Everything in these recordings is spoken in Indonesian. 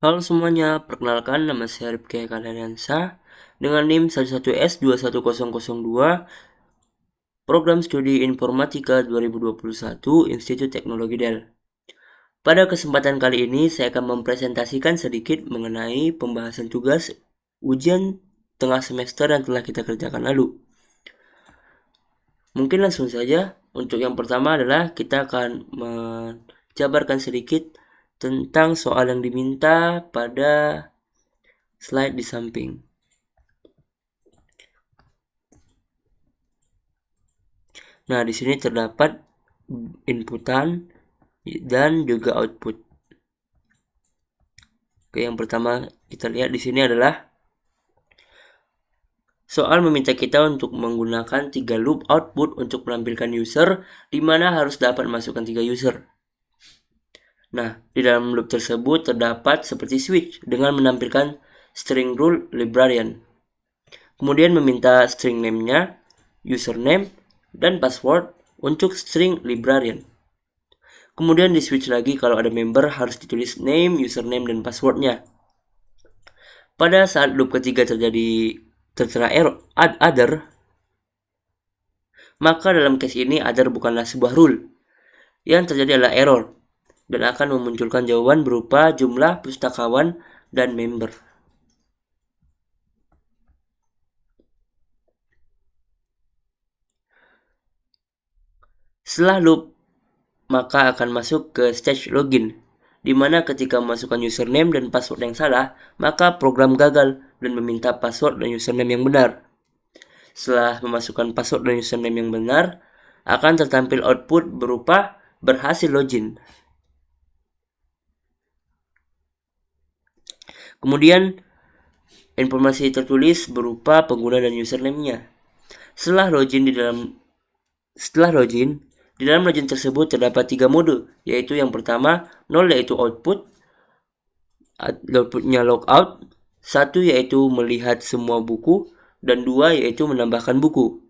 Halo semuanya, perkenalkan nama saya Rifki Kalariansa dengan NIM 11S21002 Program Studi Informatika 2021 Institut Teknologi Dell. Pada kesempatan kali ini saya akan mempresentasikan sedikit mengenai pembahasan tugas ujian tengah semester yang telah kita kerjakan lalu. Mungkin langsung saja, untuk yang pertama adalah kita akan menjabarkan sedikit tentang soal yang diminta pada slide di samping. Nah, di sini terdapat inputan dan juga output. Oke, yang pertama kita lihat di sini adalah soal meminta kita untuk menggunakan 3 loop output untuk menampilkan user, di mana harus dapat masukkan 3 user. Nah, di dalam loop tersebut terdapat seperti switch dengan menampilkan string rule librarian. Kemudian meminta string name-nya, username, dan password untuk string librarian. Kemudian di switch lagi kalau ada member harus ditulis name, username, dan passwordnya. Pada saat loop ketiga tertera error other, maka dalam case ini other bukanlah sebuah rule. Yang terjadi adalah error dan akan memunculkan jawaban berupa jumlah pustakawan dan member. Setelah loop, maka akan masuk ke stage login, di mana ketika memasukkan username dan password yang salah, maka program gagal dan meminta password dan username yang benar. Setelah memasukkan password dan username yang benar, akan tertampil output berupa berhasil login. Kemudian, informasi tertulis berupa pengguna dan username-nya. Setelah login, di dalam login tersebut terdapat 3 mode, yaitu yang pertama 0 yaitu outputnya logout, 1 yaitu melihat semua buku, dan 2 yaitu menambahkan buku.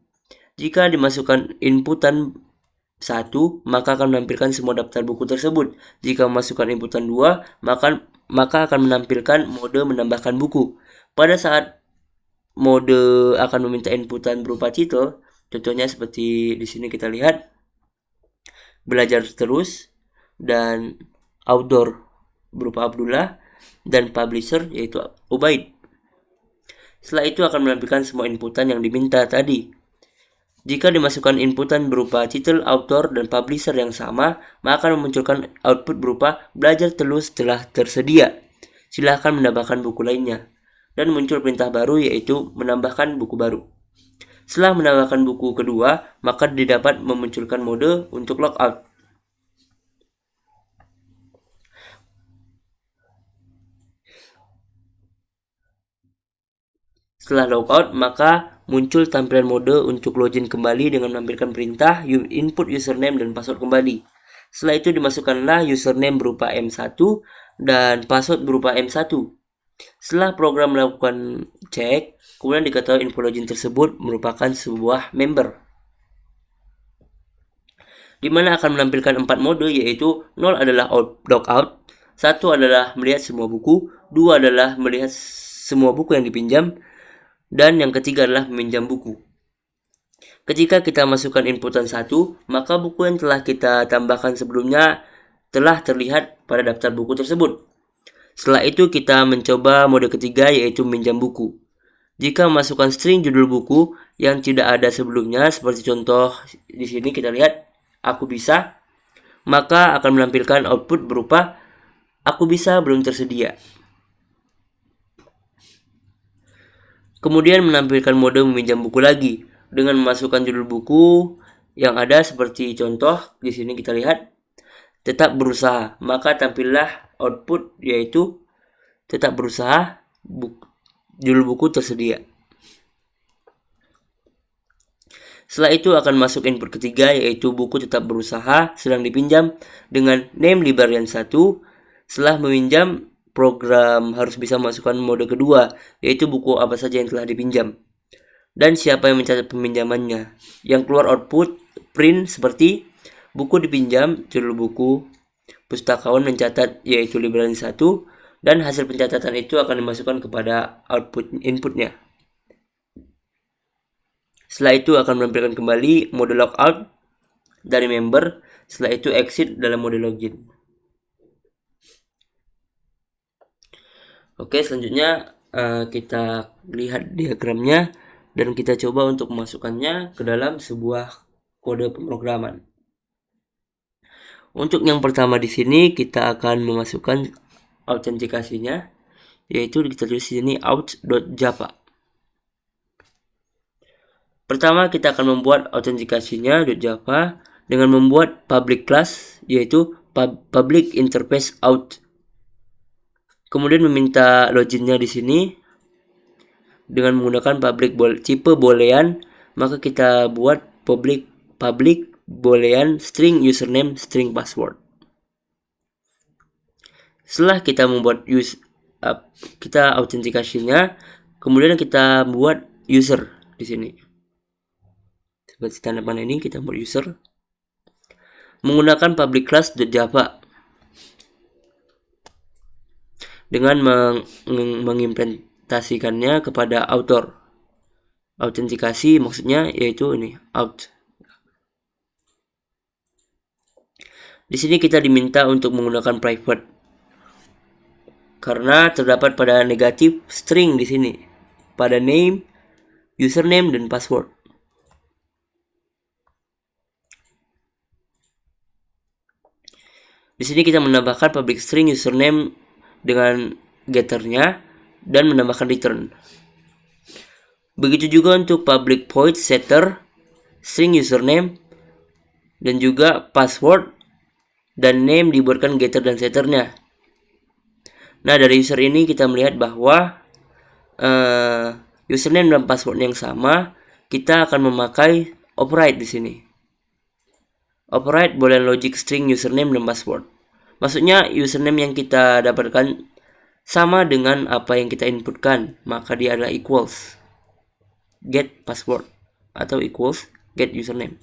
Jika dimasukkan inputan 1, maka akan menampilkan semua daftar buku tersebut. Jika memasukkan inputan 2, maka akan menampilkan mode menambahkan buku. Pada saat mode akan meminta inputan berupa title, contohnya seperti di sini kita lihat, belajar terus, dan outdoor berupa Abdullah, dan publisher yaitu Ubaid. Setelah itu akan menampilkan semua inputan yang diminta tadi. Jika dimasukkan inputan berupa title, author, dan publisher yang sama, maka akan memunculkan output berupa belajar terus telah tersedia. Silahkan menambahkan buku lainnya. Dan muncul perintah baru yaitu menambahkan buku baru. Setelah menambahkan buku kedua, maka didapat memunculkan mode untuk logout. Setelah logout, maka muncul tampilan mode untuk login kembali dengan menampilkan perintah input username dan password kembali. Setelah itu dimasukkanlah username berupa M1 dan password berupa M1. Setelah program melakukan cek, kemudian diketahui info login tersebut merupakan sebuah member, di mana akan menampilkan 4 mode, yaitu 0 adalah logout, 1 adalah melihat semua buku, 2 adalah melihat semua buku yang dipinjam, dan yang ketiga adalah meminjam buku. Ketika kita masukkan inputan 1, maka buku yang telah kita tambahkan sebelumnya telah terlihat pada daftar buku tersebut. Setelah itu kita mencoba mode ketiga, yaitu meminjam buku. Jika memasukkan string judul buku yang tidak ada sebelumnya, seperti contoh di sini kita lihat aku bisa, maka akan menampilkan output berupa aku bisa belum tersedia. Kemudian menampilkan mode meminjam buku lagi dengan memasukkan judul buku yang ada seperti contoh di sini kita lihat tetap berusaha, maka tampillah output yaitu tetap berusaha, judul buku tersedia. Setelah itu akan masuk input ketiga, yaitu buku tetap berusaha sedang dipinjam dengan name librarian 1. Setelah meminjam, program harus bisa masukkan mode kedua, yaitu buku apa saja yang telah dipinjam dan siapa yang mencatat peminjamannya. Yang keluar output print seperti buku dipinjam, judul buku, pustakawan mencatat yaitu librarian 1, dan hasil pencatatan itu akan dimasukkan kepada inputnya. Setelah itu akan menampilkan kembali mode logout dari member, setelah itu exit dalam mode login. Oke, selanjutnya kita lihat diagramnya dan kita coba untuk memasukkannya ke dalam sebuah kode pemrograman. Untuk yang pertama di sini kita akan memasukkan autentikasinya, yaitu kita tulis di sini out.java. Pertama kita akan membuat autentikasinya .java dengan membuat public class, yaitu public interface out. Kemudian meminta loginnya di sini dengan menggunakan tipe boolean, maka kita buat public boolean string username string password. Setelah kita membuat kita autentikasinya, kemudian kita buat user di sini. Seperti tanda panah ini kita buat user menggunakan public class .java dengan mengimplementasikannya kepada author. Autentikasi maksudnya yaitu ini out. Di sini kita diminta untuk menggunakan private karena terdapat pada negatif string di sini pada name, username dan password. Di sini kita menambahkan public string username dengan getternya dan menambahkan return. Begitu juga untuk public void setter, string username dan juga password dan name dibuatkan getter dan setternya. Nah, dari user ini kita melihat bahwa username dan password yang sama, kita akan memakai override di sini. Override boolean logic string username dan password. Maksudnya username yang kita dapatkan sama dengan apa yang kita inputkan, maka dia adalah equals get password atau equals get username.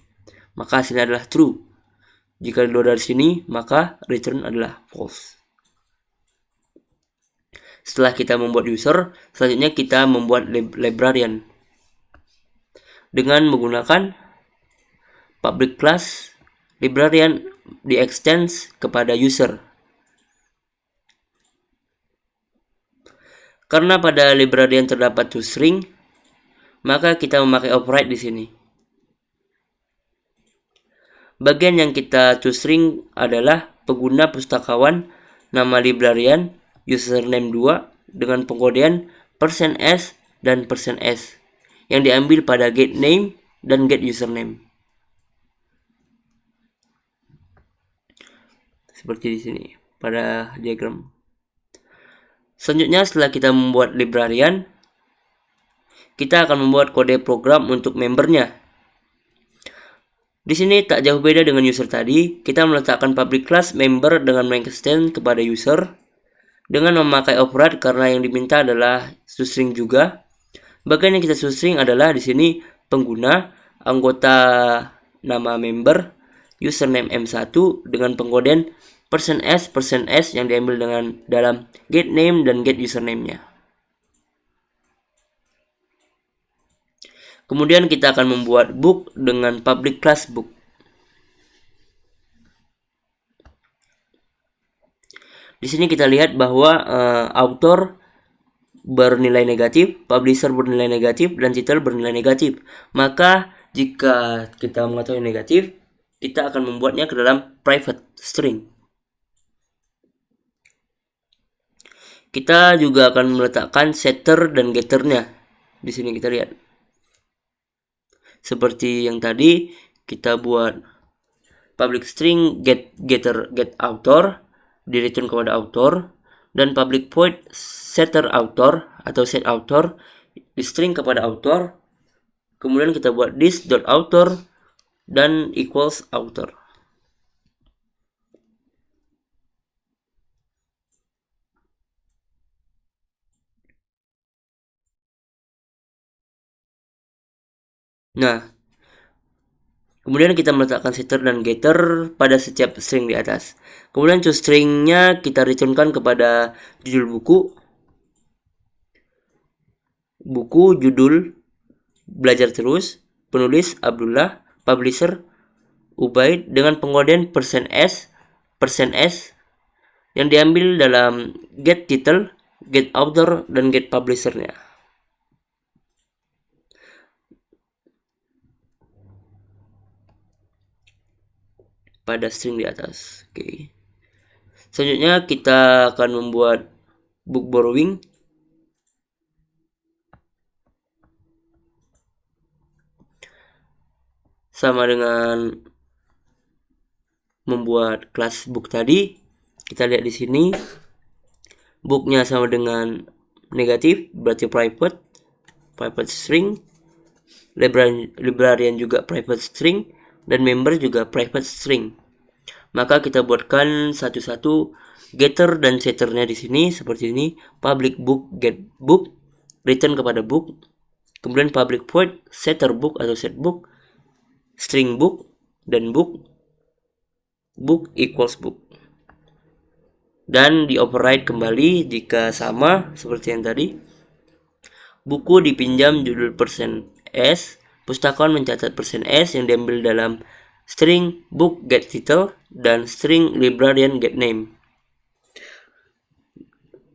Maka hasilnya adalah true. Jika keluar dari sini, maka return adalah false. Setelah kita membuat user, selanjutnya kita membuat librarian dengan menggunakan public class librarian di extends kepada user. Karena pada librarian terdapat toString, maka kita memakai override di sini. Bagian yang kita toString adalah pengguna pustakawan nama librarian username 2 dengan pengkodean %s dan %s yang diambil pada get name dan get username. Seperti di sini pada diagram. Selanjutnya setelah kita membuat librarian, kita akan membuat kode program untuk membernya. Di sini tak jauh beda dengan user tadi, kita meletakkan public class member dengan mengextend kepada user dengan memakai override karena yang diminta adalah toString juga. Bagian yang kita toString adalah di sini pengguna, anggota nama member, username M1 dengan pengkodean %s yang diambil dengan dalam get name dan get username-nya. Kemudian kita akan membuat book dengan public class book. Di sini kita lihat bahwa author bernilai negatif, publisher bernilai negatif, dan title bernilai negatif. Maka jika kita mengetahui negatif, kita akan membuatnya ke dalam private string. Kita juga akan meletakkan setter dan getternya. Di sini kita lihat. Seperti yang tadi, kita buat public string get author, di return kepada author, dan public void setter author atau set author di string kepada author. Kemudian kita buat this.author dan equals author. Nah, Kemudian kita meletakkan setter dan getter pada setiap string di atas. Kemudian toString-nya kita returnkan kepada judul buku judul belajar terus, penulis Abdullah, publisher Ubaid dengan pengkodean %s yang diambil dalam get title, get author, dan get publisher-nya. Pada string di atas. Oke. Selanjutnya kita akan membuat book borrowing. Sama dengan membuat kelas book tadi. Kita lihat di sini. Booknya sama dengan negatif, berarti private string. Librarian juga private string, dan member juga private string. Maka kita buatkan satu-satu getter dan setternya di sini seperti ini. Public book get book, return kepada book. Kemudian public void setter book atau set book, string book, dan book equals book. Dan di override kembali jika sama seperti yang tadi. Buku dipinjam judul %s, pustakawan mencatat %s yang diambil dalam string book get title dan string librarian get name.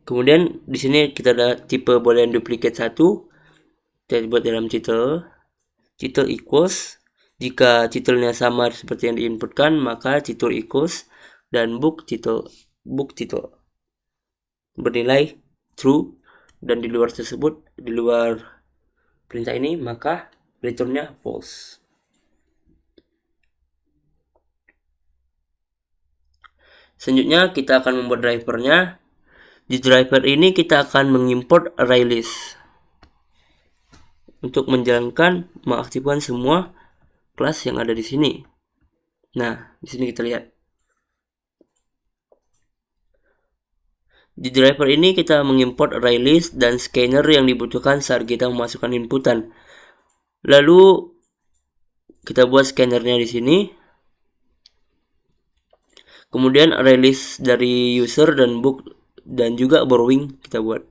Kemudian di sini kita ada tipe boolean duplicate 1. Kita buat dalam title equals. Jika titelnya sama seperti yang diinputkan, maka title equals, dan book title bernilai true, dan di luar perintah ini maka returnnya false. Selanjutnya kita akan membuat drivernya. Di driver ini kita akan mengimport ArrayList untuk mengaktifkan semua kelas yang ada di sini. Nah, di sini kita lihat. Di driver ini kita mengimport ArrayList dan scanner yang dibutuhkan saat kita memasukkan inputan. Lalu kita buat scannernya di sini. Kemudian ArrayList dari user dan book dan juga borrowing kita buat.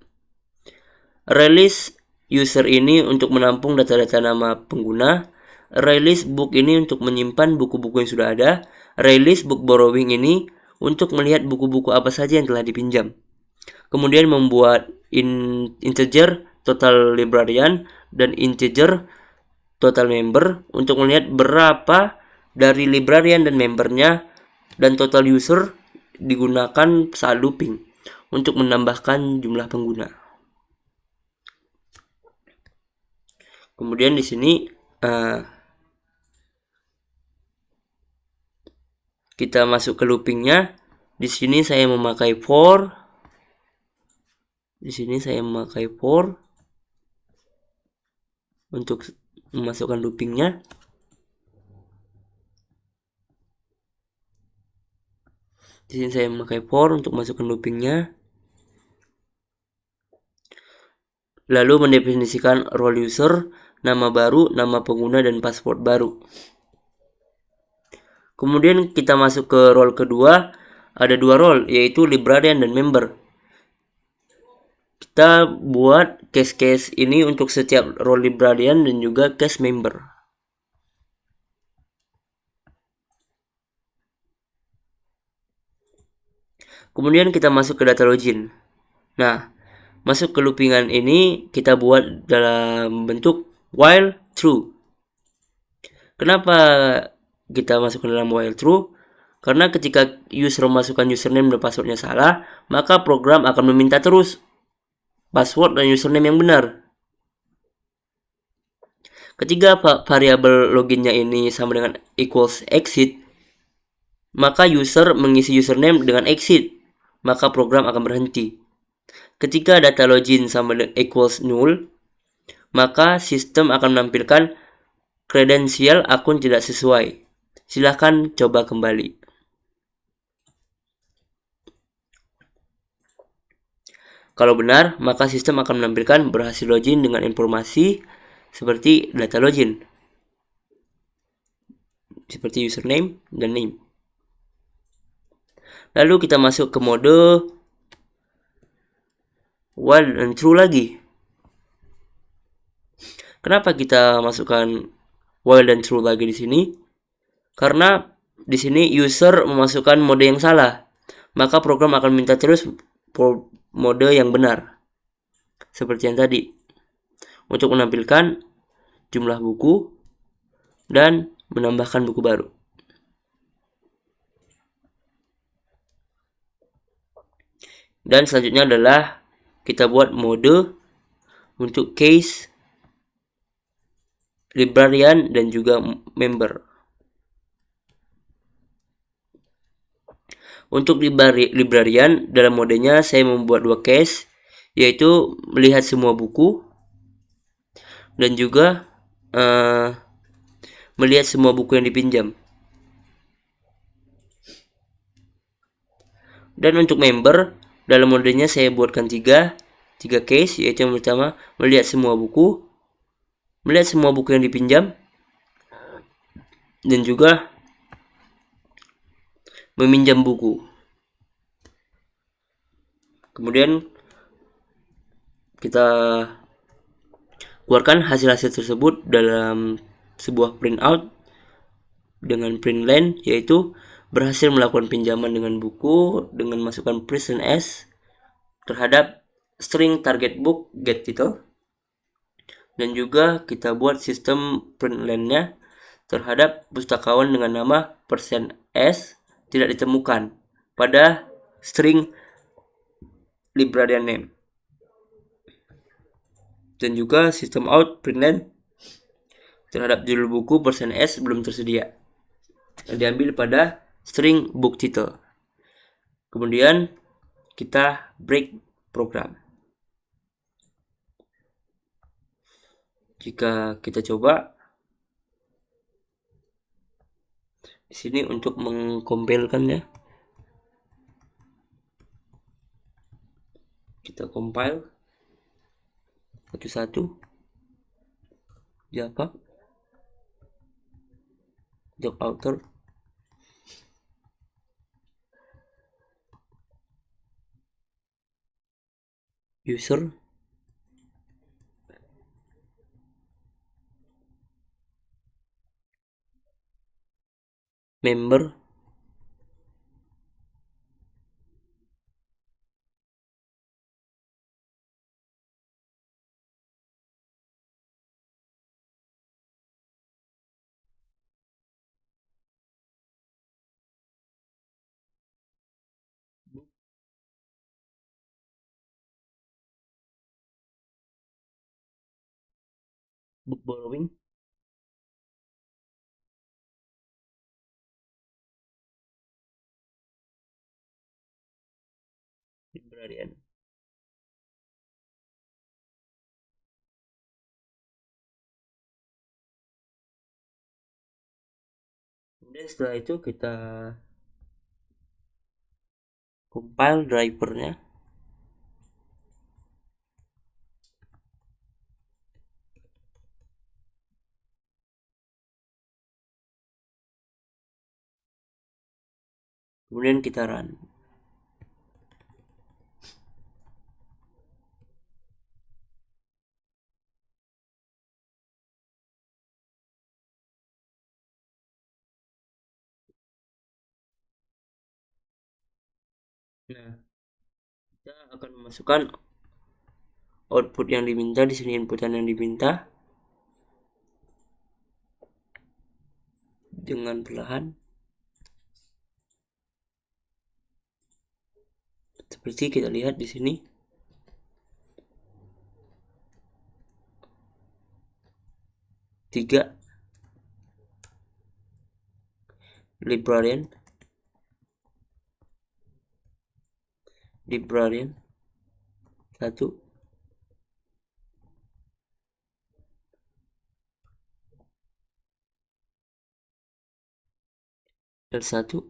ArrayList user ini untuk menampung data-data nama pengguna. ArrayList book ini untuk menyimpan buku-buku yang sudah ada. ArrayList book borrowing ini untuk melihat buku-buku apa saja yang telah dipinjam. Kemudian membuat integer total librarian dan integer total member untuk melihat berapa dari librarian dan membernya, dan total user digunakan saat looping untuk menambahkan jumlah pengguna. Kemudian di sini kita masuk ke loopingnya. Di sini saya memakai for. Untuk memasukkan loopingnya. Di sini saya memakai for untuk masukkan loopingnya. Lalu mendefinisikan role user, nama baru, nama pengguna, dan password baru. Kemudian kita masuk ke role kedua. Ada dua role, yaitu librarian dan member. Kita buat case ini untuk setiap role librarian dan juga case member. Kemudian kita masuk ke data login. Nah, masuk ke loopingan ini kita buat dalam bentuk while true. Kenapa kita masukkan dalam while true? Karena ketika user memasukkan username dan passwordnya salah, maka program akan meminta terus password dan username yang benar. Ketika variabel loginnya ini sama dengan equals exit, maka user mengisi username dengan exit, maka program akan berhenti. Ketika data login sama dengan equals null, maka sistem akan menampilkan kredensial akun tidak sesuai. Silahkan coba kembali. Kalau benar, maka sistem akan menampilkan berhasil login dengan informasi seperti data login. seperti username dan name. Lalu kita masuk ke mode while dan true lagi. Kenapa kita masukkan while dan true lagi di sini? Karena di sini user memasukkan mode yang salah, maka program akan minta terus mode yang benar. Seperti yang tadi, untuk menampilkan jumlah buku dan menambahkan buku baru. Dan selanjutnya adalah kita buat mode untuk case, librarian, dan juga member. Untuk librarian, dalam modenya saya membuat 2 case, yaitu melihat semua buku dan juga melihat semua buku yang dipinjam. Dan untuk member, dalam modenya saya buatkan 3 case, yaitu yang pertama melihat semua buku yang dipinjam, dan juga meminjam buku. Kemudian kita keluarkan hasil-hasil tersebut dalam sebuah printout dengan print len, yaitu berhasil melakukan pinjaman dengan buku dengan masukkan present s terhadap string target book get title, dan juga kita buat sistem print len-nya terhadap pustakawan dengan nama %s tidak ditemukan pada string librarian name, dan juga sistem out println terhadap judul buku %s belum tersedia yang diambil pada string book title. Kemudian kita break program. Jika kita coba di sini untuk mengcompile-kannya, kita compile satu-satu Java job author, user, member, book borrowing, librarian. Kemudian setelah itu kita compile drivernya. Kemudian kita run. Nah, kita akan memasukkan output yang diminta. Di sini inputan yang diminta dengan perlahan, seperti kita lihat di sini. Tiga librarian satu, L1,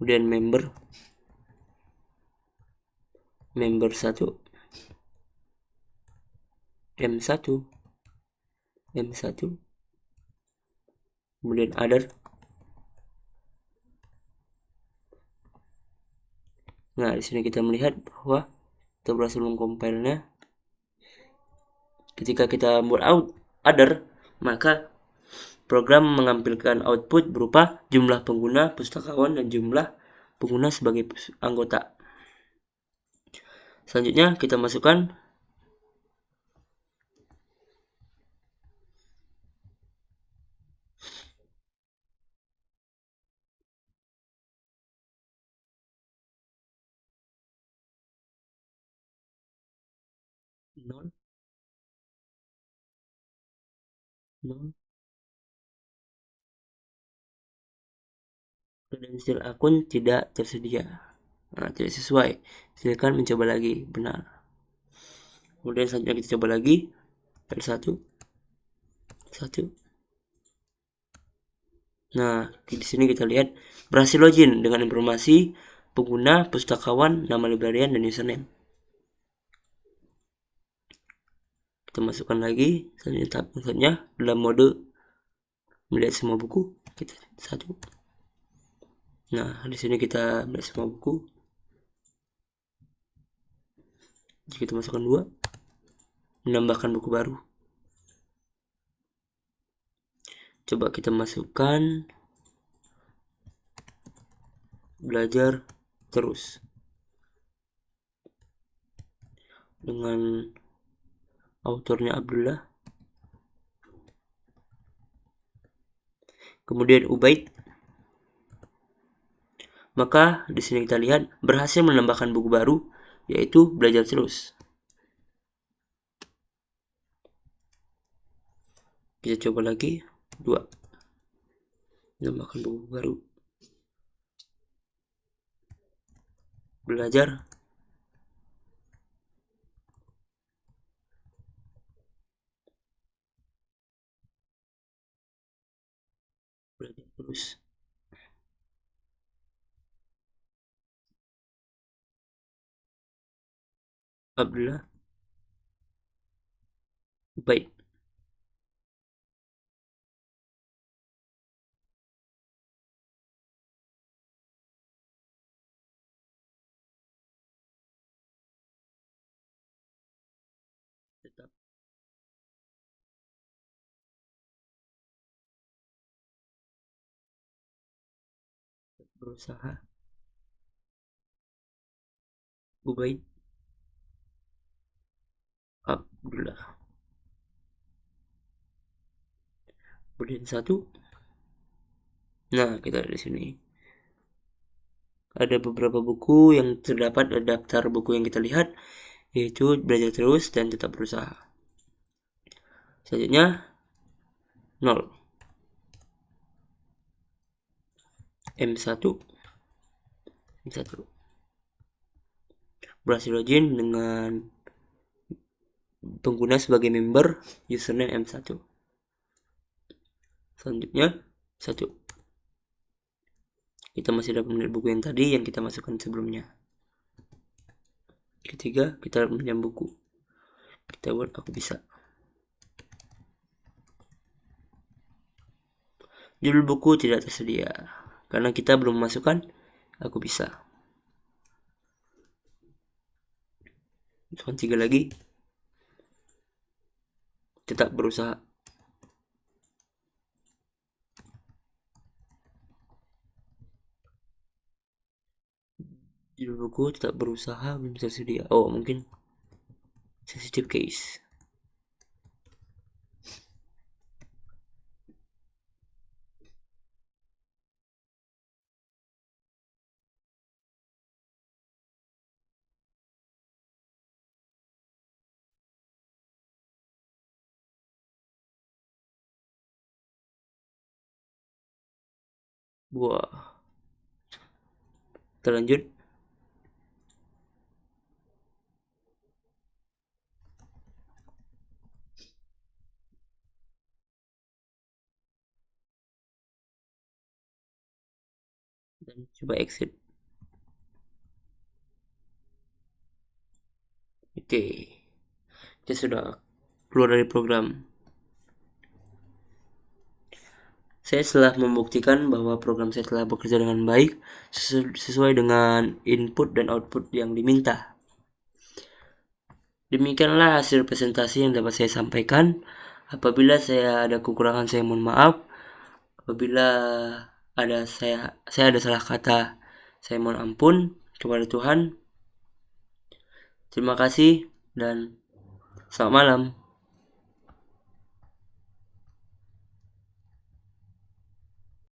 kemudian member 1, M1, M1, kemudian other. Nah, di sini kita melihat bahwa kita berhasil mengcompile-nya. Ketika kita membuat other, maka program mengambilkan output berupa jumlah pengguna pustakawan dan jumlah pengguna sebagai anggota. Selanjutnya kita masukkan nol, nol, kredensial akun tidak tersedia. Nah, tidak sesuai. Silakan mencoba lagi. Benar. Kemudian selanjutnya kita coba lagi. Ada satu. Nah, di sini kita lihat berhasil login dengan informasi pengguna, pustakawan, nama librarian, dan username. Kita masukkan lagi selanjutnya dalam mode melihat semua buku. Kita satu. Nah, di sini kita melihat semua buku. Jika kita masukkan 2, menambahkan buku baru. Coba kita masukkan belajar terus dengan autornya Abdullah, kemudian Ubaid. Maka di sini kita lihat berhasil menambahkan buku baru, yaitu belajar terus. Kita coba lagi 2, menambahkan buku baru, belajar terus. Abdullah, Ubaid. Tetap berusaha. Ubaid, Abdullah. Kemudian 1. Nah, kita ada di sini. Ada beberapa buku yang terdapat daftar buku yang kita lihat, yaitu belajar terus dan tetap berusaha. Selanjutnya 0, M1, berhasil login dengan pengguna sebagai member, username M1. Selanjutnya 1, kita masih dapat melihat buku yang tadi yang kita masukkan sebelumnya. Ketiga, kita pinjam buku. Kita buat aku bisa. Judul buku tidak tersedia karena kita belum memasukkan aku bisa. Masukkan 3 lagi. Tetap berusaha. Judul buku tetap berusaha belum tersedia. Oh, mungkin sensitive case. Wah, terlanjut. Dan coba exit. Oke, kita sudah keluar dari program. Saya telah membuktikan bahwa program saya telah bekerja dengan baik sesuai dengan input dan output yang diminta. Demikianlah hasil presentasi yang dapat saya sampaikan. Apabila saya ada kekurangan, saya mohon maaf. Apabila saya ada salah kata, saya mohon ampun kepada Tuhan. Terima kasih dan selamat malam.